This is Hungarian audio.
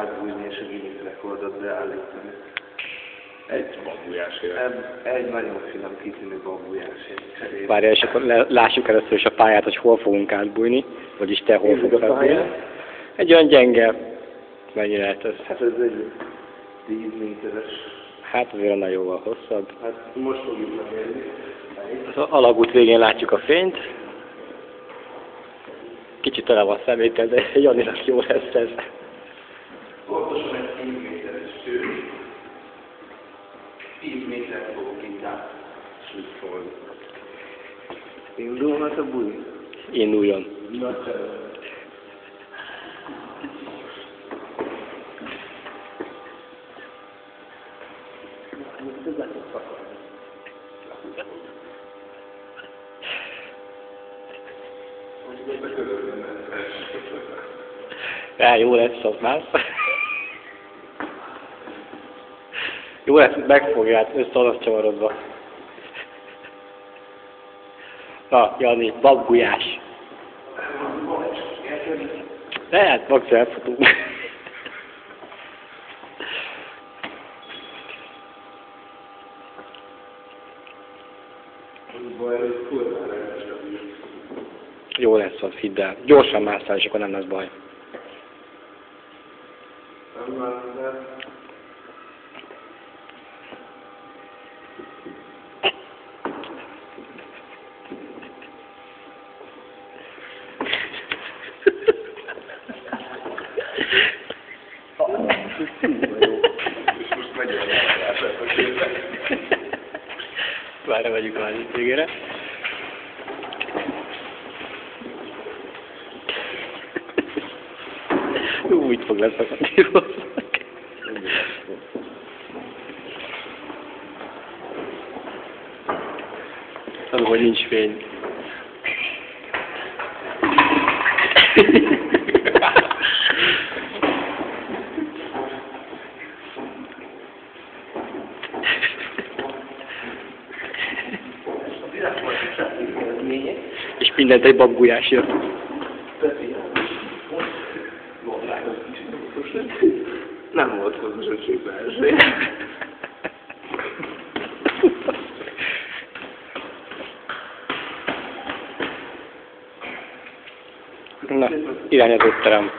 átbújni és a Guinness rekordot beállítani. Egy babujásért. Egy nagyon finom kitűnő babujásért. Várjál, és akkor lássuk először is a pályát, hogy hol fogunk átbújni, vagyis te hol fogsz átbújni. Egy olyan gyenge, mennyi lehet ez? Hát ez egy 10 méteres. Hát azért annál jóval hosszabb. Hát most fogjuk megérni. Az alagút végén látjuk a fényt. Kicsit tele van szeméttel, de Janinak jó lesz ez. Pontosan egy 10 méteres cső. 10 métert fogok itt át slüpfolni. Indulhat a buli? Induljon. Na, csere. Jó lesz, az más. Jó lesz, megfogja, hát össze az csavarodva. Na, Jani, babgulyás. Lehet, max elfutunk. Jó lesz az, hidd el. Gyorsan másszál, és akkor nem lesz baj. És most megyek a megjárásátok érte. Várj, vegyük a végére. Úgy fog leszakadni rosszak. Az, hogy nincs fény. És mindent egy babgulyás jött. Nem volt hozzá csípelség. Na, irány az étterem.